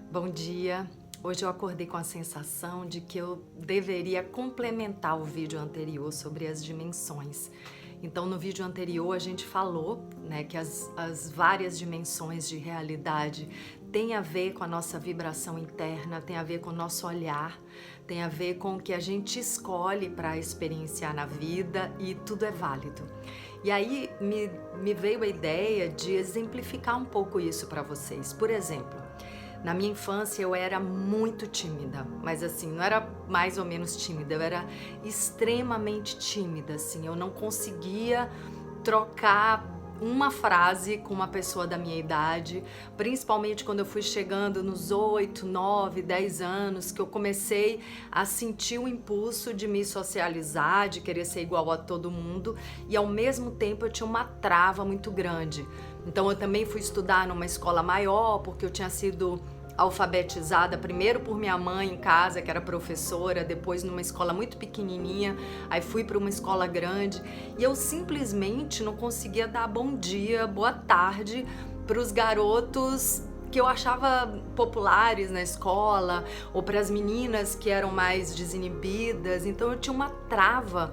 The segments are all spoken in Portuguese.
Bom dia. Hoje eu acordei com a sensação de que eu deveria complementar o vídeo anterior sobre as dimensões. Então, no vídeo anterior a gente falou, né, que as várias dimensões de realidade têm a ver com a nossa vibração interna, tem a ver com o nosso olhar, tem a ver com o que a gente escolhe para experienciar na vida, e tudo é válido. E aí me veio a ideia de exemplificar um pouco isso para vocês. Por exemplo, na minha infância eu era muito tímida, mas assim, não era mais ou menos tímida, eu era extremamente tímida, assim, eu não conseguia trocar uma frase com uma pessoa da minha idade, principalmente quando eu fui chegando nos 8, 9, 10 anos, que eu comecei a sentir o impulso de me socializar, de querer ser igual a todo mundo, e ao mesmo tempo eu tinha uma trava muito grande. Então eu também fui estudar numa escola maior, porque eu tinha sido alfabetizada primeiro por minha mãe em casa, que era professora, depois numa escola muito pequenininha, aí fui para uma escola grande, e eu simplesmente não conseguia dar bom dia, boa tarde para os garotos que eu achava populares na escola, ou para as meninas que eram mais desinibidas. Então eu tinha uma trava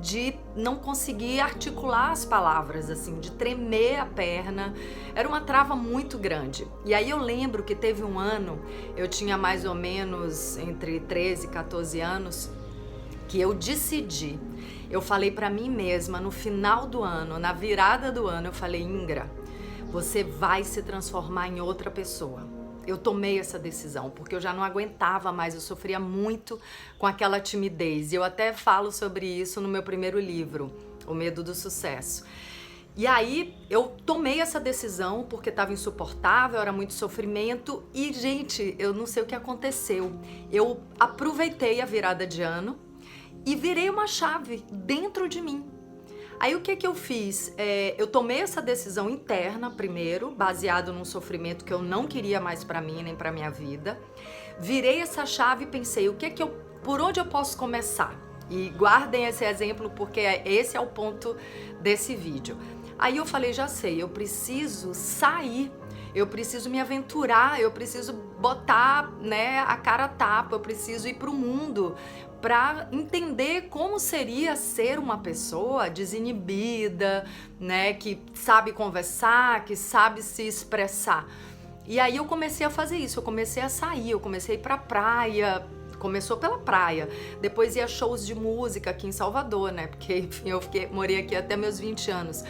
de não conseguir articular as palavras, assim, de tremer a perna. Era uma trava muito grande. E aí eu lembro que teve um ano, eu tinha mais ou menos entre 13 e 14 anos, que eu decidi, eu falei pra mim mesma no final do ano, na virada do ano, eu falei: Ingra, você vai se transformar em outra pessoa. Eu tomei essa decisão, porque eu já não aguentava mais, eu sofria muito com aquela timidez. E eu até falo sobre isso no meu primeiro livro, O Medo do Sucesso. E aí eu tomei essa decisão porque estava insuportável, era muito sofrimento e, gente, eu não sei o que aconteceu. Eu aproveitei a virada de ano e virei uma chave dentro de mim. Aí o que eu fiz? Eu tomei essa decisão interna primeiro, baseado num sofrimento que eu não queria mais pra mim, nem pra minha vida. Virei essa chave e pensei, por onde eu posso começar? E guardem esse exemplo, porque esse é o ponto desse vídeo. Aí eu falei, já sei, eu preciso sair, eu preciso me aventurar, eu preciso botar, né, a cara a tapa, eu preciso ir pro mundo para entender como seria ser uma pessoa desinibida, né, que sabe conversar, que sabe se expressar. E aí eu comecei a fazer isso, eu comecei a sair, eu comecei a ir pra praia. Começou pela praia, depois ia a shows de música aqui em Salvador, né? Porque, enfim, morei aqui até meus 20 anos.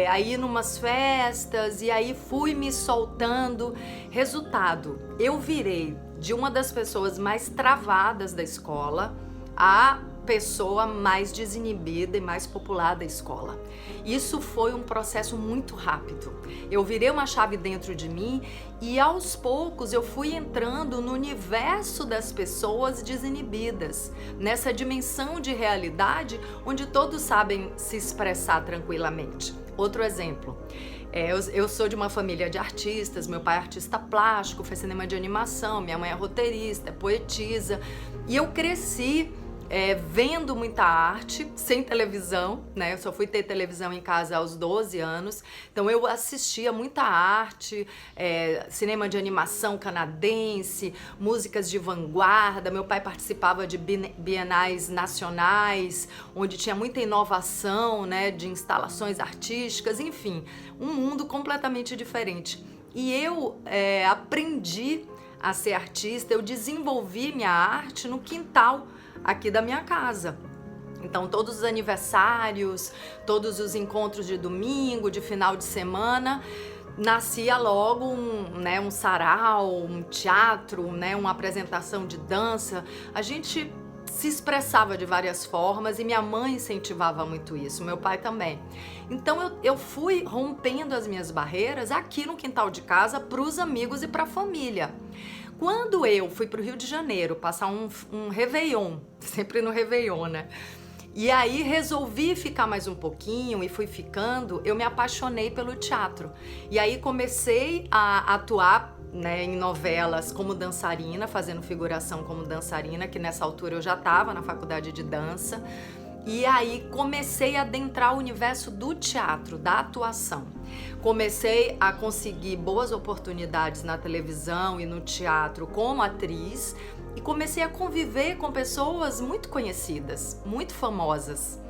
Aí numas festas, e aí fui me soltando. Resultado, eu virei de uma das pessoas mais travadas da escola a pessoa mais desinibida e mais popular da escola. Isso foi um processo muito rápido. Eu virei uma chave dentro de mim e aos poucos eu fui entrando no universo das pessoas desinibidas, nessa dimensão de realidade onde todos sabem se expressar tranquilamente. Outro exemplo. Eu sou de uma família de artistas, meu pai é artista plástico, faz cinema de animação, minha mãe é roteirista, é poetisa, e eu cresci vendo muita arte, sem televisão, né? Eu só fui ter televisão em casa aos 12 anos, então eu assistia muita arte, cinema de animação canadense, músicas de vanguarda. Meu pai participava de bienais nacionais, onde tinha muita inovação, né, de instalações artísticas, enfim, um mundo completamente diferente. E eu aprendi a ser artista, eu desenvolvi minha arte no quintal aqui da minha casa. Então todos os aniversários, todos os encontros de domingo, de final de semana, nascia logo um sarau, um teatro, né, uma apresentação de dança. A gente se expressava de várias formas e minha mãe incentivava muito isso, meu pai também. Então eu fui rompendo as minhas barreiras aqui no quintal de casa para os amigos e para a família. Quando eu fui para o Rio de Janeiro passar um Réveillon, sempre no Réveillon, né? E aí resolvi ficar mais um pouquinho e fui ficando, eu me apaixonei pelo teatro. E aí comecei a atuar, né, em novelas como dançarina, fazendo figuração como dançarina, que nessa altura eu já estava na faculdade de dança. E aí comecei a adentrar o universo do teatro, da atuação. Comecei a conseguir boas oportunidades na televisão e no teatro como atriz e comecei a conviver com pessoas muito conhecidas, muito famosas.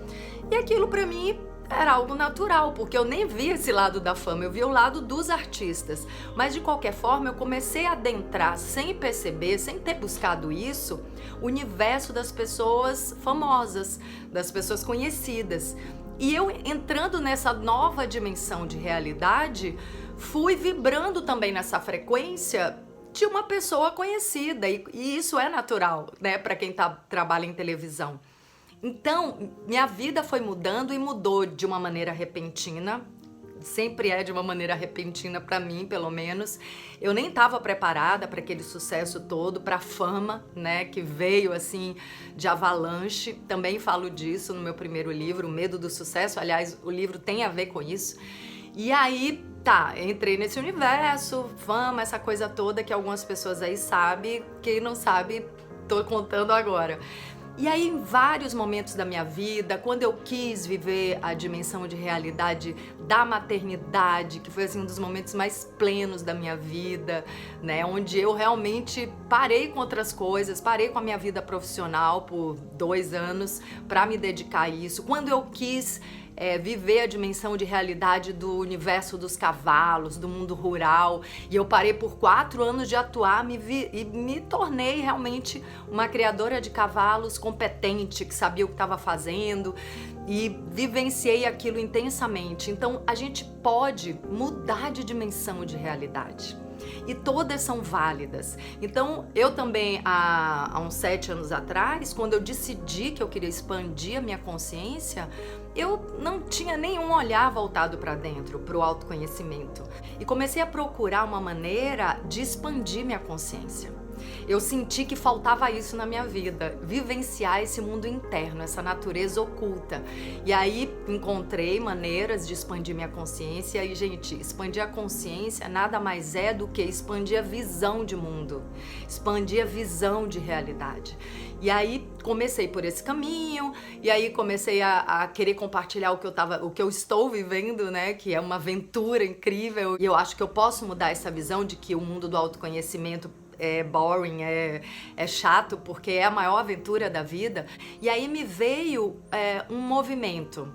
E aquilo para mim era algo natural, porque eu nem via esse lado da fama, eu via o lado dos artistas. Mas de qualquer forma, eu comecei a adentrar, sem perceber, sem ter buscado isso, o universo das pessoas famosas, das pessoas conhecidas. E eu, entrando nessa nova dimensão de realidade, fui vibrando também nessa frequência de uma pessoa conhecida. E isso é natural, né, para quem trabalha em televisão. Então, minha vida foi mudando e mudou de uma maneira repentina. Sempre é de uma maneira repentina para mim, pelo menos. Eu nem estava preparada para aquele sucesso todo, para a fama, né, que veio assim de avalanche. Também falo disso no meu primeiro livro, O Medo do Sucesso. Aliás, o livro tem a ver com isso. E aí, entrei nesse universo, fama, essa coisa toda que algumas pessoas aí sabem, quem não sabe, tô contando agora. E aí, em vários momentos da minha vida, quando eu quis viver a dimensão de realidade da maternidade, que foi assim um dos momentos mais plenos da minha vida, né, onde eu realmente parei com outras coisas, parei com a minha vida profissional por 2 anos para me dedicar a isso. Quando eu quis viver a dimensão de realidade do universo dos cavalos, do mundo rural, e eu parei por 4 anos de atuar e me tornei realmente uma criadora de cavalos competente, que sabia o que estava fazendo, e vivenciei aquilo intensamente. Então a gente pode mudar de dimensão de realidade. E todas são válidas. Então, eu também, há uns 7 anos atrás, quando eu decidi que eu queria expandir a minha consciência, eu não tinha nenhum olhar voltado para dentro, para o autoconhecimento. E comecei a procurar uma maneira de expandir minha consciência. Eu senti que faltava isso na minha vida, vivenciar esse mundo interno, essa natureza oculta. E aí encontrei maneiras de expandir minha consciência. E, gente, expandir a consciência nada mais é do que expandir a visão de mundo, expandir a visão de realidade. E aí comecei por esse caminho, e aí comecei a querer compartilhar o que eu estou vivendo, né? Que é uma aventura incrível. E eu acho que eu posso mudar essa visão de que o mundo do autoconhecimento é boring, é chato, porque é a maior aventura da vida. E aí me veio um movimento.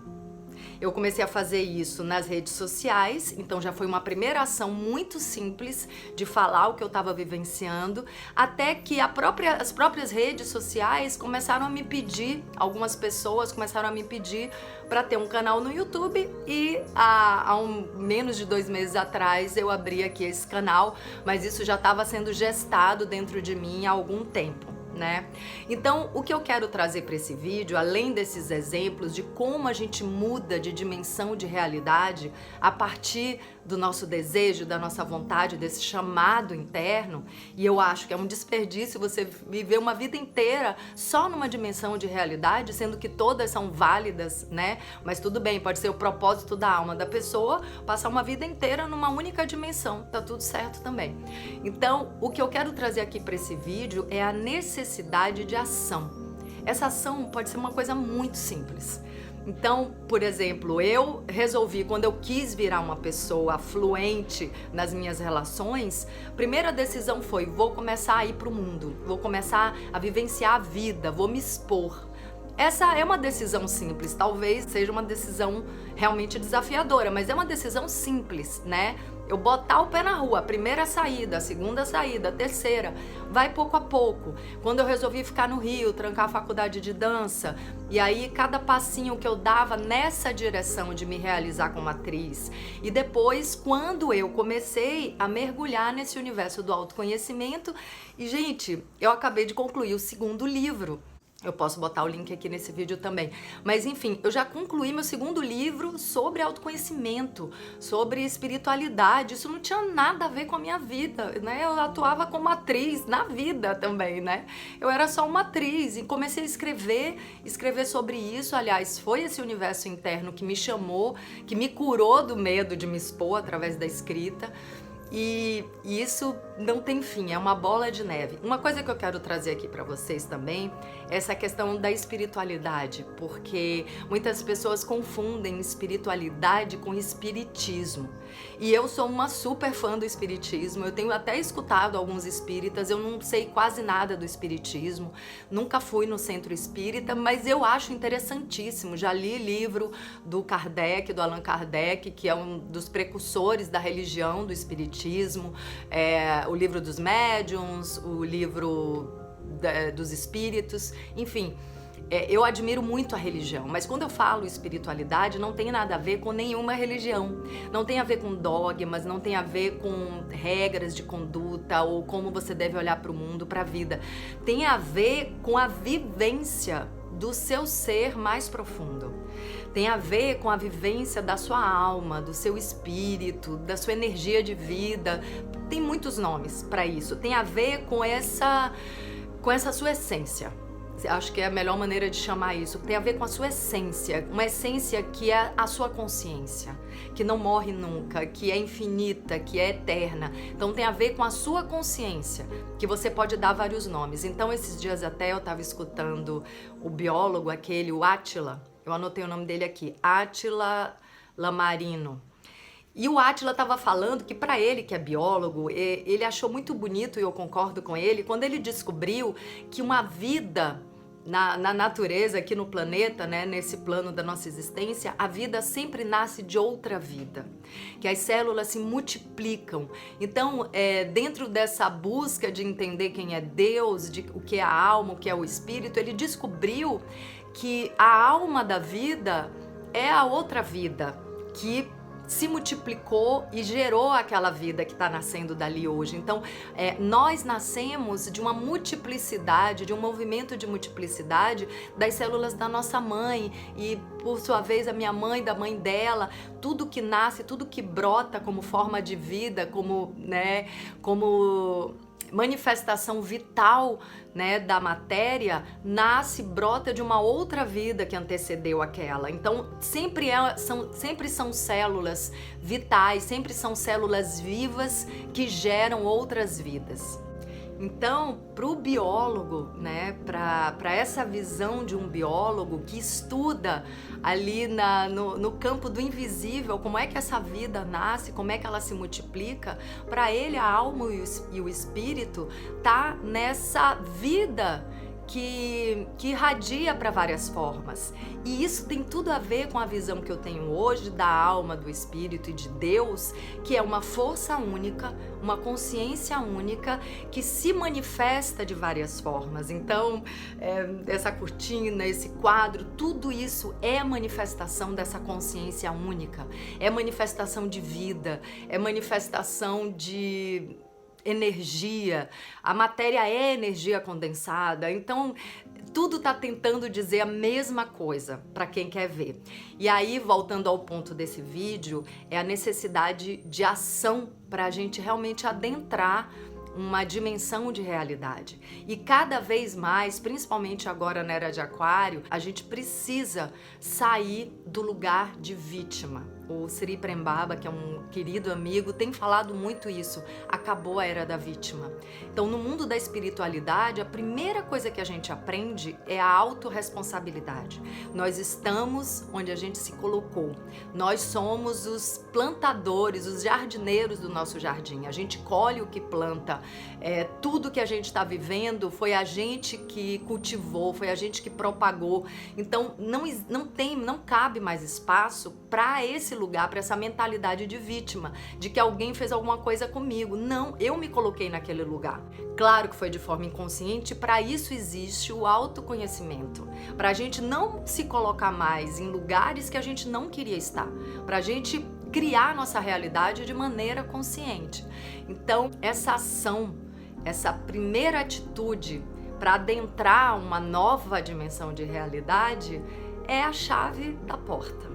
Eu comecei a fazer isso nas redes sociais, então já foi uma primeira ação muito simples de falar o que eu estava vivenciando, até que as próprias redes sociais começaram a me pedir, algumas pessoas começaram a me pedir para ter um canal no YouTube, e há menos de 2 meses atrás eu abri aqui esse canal, mas isso já estava sendo gestado dentro de mim há algum tempo, né? Então, o que eu quero trazer para esse vídeo, além desses exemplos de como a gente muda de dimensão de realidade a partir do nosso desejo, da nossa vontade, desse chamado interno, e eu acho que é um desperdício você viver uma vida inteira só numa dimensão de realidade, sendo que todas são válidas, né? Mas tudo bem, pode ser o propósito da alma da pessoa, passar uma vida inteira numa única dimensão, tá tudo certo também. Então, o que eu quero trazer aqui para esse vídeo é a necessidade de ação. Essa ação pode ser uma coisa muito simples. Então, por exemplo, eu resolvi, quando eu quis virar uma pessoa fluente nas minhas relações, primeira decisão foi: vou começar a ir pro mundo, vou começar a vivenciar a vida, vou me expor. Essa é uma decisão simples, talvez seja uma decisão realmente desafiadora, mas é uma decisão simples, né? Eu botar o pé na rua, a primeira saída, a segunda saída, a terceira, vai pouco a pouco. Quando eu resolvi ficar no Rio, trancar a faculdade de dança, e aí cada passinho que eu dava nessa direção de me realizar como atriz. E depois, quando eu comecei a mergulhar nesse universo do autoconhecimento, e gente, eu acabei de concluir o 2º livro. Eu posso botar o link aqui nesse vídeo também. Mas enfim, eu já concluí meu 2º livro sobre autoconhecimento, sobre espiritualidade. Isso não tinha nada a ver com a minha vida, né? Eu atuava como atriz na vida também, né? Eu era só uma atriz e comecei a escrever sobre isso. Aliás, foi esse universo interno que me chamou, que me curou do medo de me expor através da escrita. E isso não tem fim, é uma bola de neve. Uma coisa que eu quero trazer aqui para vocês também é essa questão da espiritualidade, porque muitas pessoas confundem espiritualidade com espiritismo. E eu sou uma super fã do espiritismo, eu tenho até escutado alguns espíritas, eu não sei quase nada do espiritismo, nunca fui no centro espírita, mas eu acho interessantíssimo. Já li livro do Kardec, do Allan Kardec, que é um dos precursores da religião do espiritismo, o livro dos médiuns, o livro dos espíritos, enfim. Eu admiro muito a religião, mas quando eu falo espiritualidade, não tem nada a ver com nenhuma religião. Não tem a ver com dogmas, não tem a ver com regras de conduta ou como você deve olhar para o mundo, para a vida. Tem a ver com a vivência do seu ser mais profundo. Tem a ver com a vivência da sua alma, do seu espírito, da sua energia de vida. Tem muitos nomes para isso. Tem a ver com essa sua essência. Acho que é a melhor maneira de chamar isso. Tem a ver com a sua essência, uma essência que é a sua consciência, que não morre nunca, que é infinita, que é eterna. Então tem a ver com a sua consciência, que você pode dar vários nomes. Então esses dias até eu estava escutando o biólogo, o Átila, eu anotei o nome dele aqui, Átila Lamarino. E o Átila estava falando que para ele, que é biólogo, ele achou muito bonito, e eu concordo com ele, quando ele descobriu que uma vida na natureza, aqui no planeta, né, nesse plano da nossa existência, a vida sempre nasce de outra vida, que as células se multiplicam. Então, dentro dessa busca de entender quem é Deus, de o que é a alma, o que é o espírito, ele descobriu que a alma da vida é a outra vida, que se multiplicou e gerou aquela vida que está nascendo dali hoje. Então, nós nascemos de uma multiplicidade, de um movimento de multiplicidade das células da nossa mãe e, por sua vez, a minha mãe, da mãe dela. Tudo que nasce, tudo que brota como forma de vida, como manifestação vital, né, da matéria, nasce, brota de uma outra vida que antecedeu aquela. Então, sempre são células vitais, sempre são células vivas que geram outras vidas. Então, para o biólogo, né, para essa visão de um biólogo que estuda ali no campo do invisível, como é que essa vida nasce, como é que ela se multiplica, para ele a alma e o espírito tá nessa vida que irradia para várias formas. E isso tem tudo a ver com a visão que eu tenho hoje da alma, do espírito e de Deus, que é uma força única, uma consciência única que se manifesta de várias formas. Então, essa cortina, esse quadro, tudo isso é manifestação dessa consciência única, é manifestação de vida, é manifestação de energia. A matéria é energia condensada, então tudo está tentando dizer a mesma coisa para quem quer ver. E aí, voltando ao ponto desse vídeo, é a necessidade de ação para a gente realmente adentrar uma dimensão de realidade. E cada vez mais, principalmente agora na era de Aquário, a gente precisa sair do lugar de vítima. O Sri Prembaba, que é um querido amigo, tem falado muito isso. Acabou a era da vítima. Então, no mundo da espiritualidade, a primeira coisa que a gente aprende é a autorresponsabilidade. Nós estamos onde a gente se colocou. Nós somos os plantadores, os jardineiros do nosso jardim. A gente colhe o que planta. Tudo que a gente está vivendo foi a gente que cultivou, foi a gente que propagou. Então, não cabe mais espaço para esse lugar, para essa mentalidade de vítima, de que alguém fez alguma coisa comigo. Não, eu me coloquei naquele lugar. Claro que foi de forma inconsciente, para isso existe o autoconhecimento, para a gente não se colocar mais em lugares que a gente não queria estar, para a gente criar nossa realidade de maneira consciente. Então, essa ação, essa primeira atitude para adentrar uma nova dimensão de realidade é a chave da porta.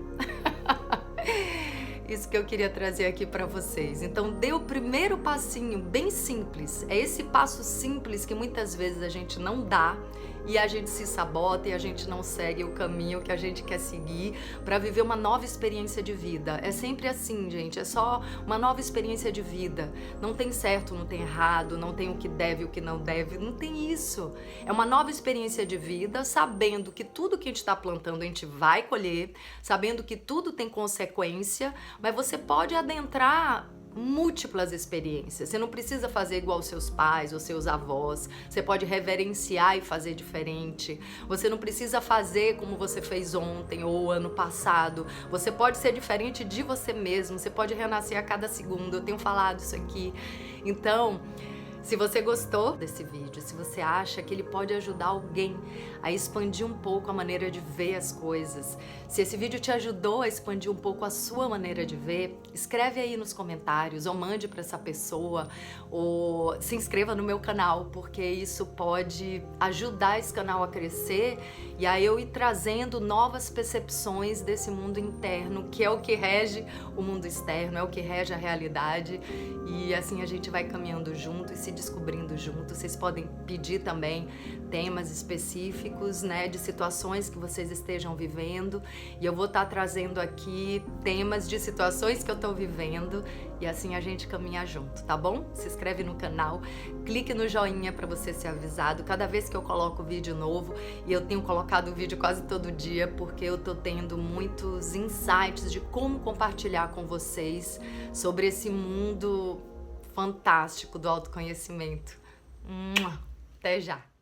Isso que eu queria trazer aqui para vocês. Então, dê o primeiro passinho bem simples. É esse passo simples que muitas vezes a gente não dá e a gente se sabota e a gente não segue o caminho que a gente quer seguir para viver uma nova experiência de vida. É sempre assim, gente, é só uma nova experiência de vida. Não tem certo, não tem errado, não tem o que deve, o que não deve, não tem isso. É uma nova experiência de vida, sabendo que tudo que a gente está plantando a gente vai colher, sabendo que tudo tem consequência, mas você pode adentrar múltiplas experiências. Você não precisa fazer igual seus pais ou seus avós. Você pode reverenciar e fazer diferente. Você não precisa fazer como você fez ontem ou ano passado. Você pode ser diferente de você mesmo. Você pode renascer a cada segundo. Eu tenho falado isso aqui. Então, se você gostou desse vídeo, se você acha que ele pode ajudar alguém a expandir um pouco a maneira de ver as coisas, se esse vídeo te ajudou a expandir um pouco a sua maneira de ver, escreve aí nos comentários ou mande para essa pessoa ou se inscreva no meu canal, porque isso pode ajudar esse canal a crescer e aí eu ir trazendo novas percepções desse mundo interno, que é o que rege o mundo externo, é o que rege a realidade, e assim a gente vai caminhando junto e se descobrindo junto. Vocês podem pedir também temas específicos, né, de situações que vocês estejam vivendo, e eu vou estar trazendo aqui temas de situações que eu estou vivendo, e assim a gente caminha junto, tá bom? Se inscreve no canal, clique no joinha para você ser avisado cada vez que eu coloco vídeo novo, e eu tenho colocado vídeo quase todo dia porque eu tô tendo muitos insights de como compartilhar com vocês sobre esse mundo fantástico do autoconhecimento. Até já!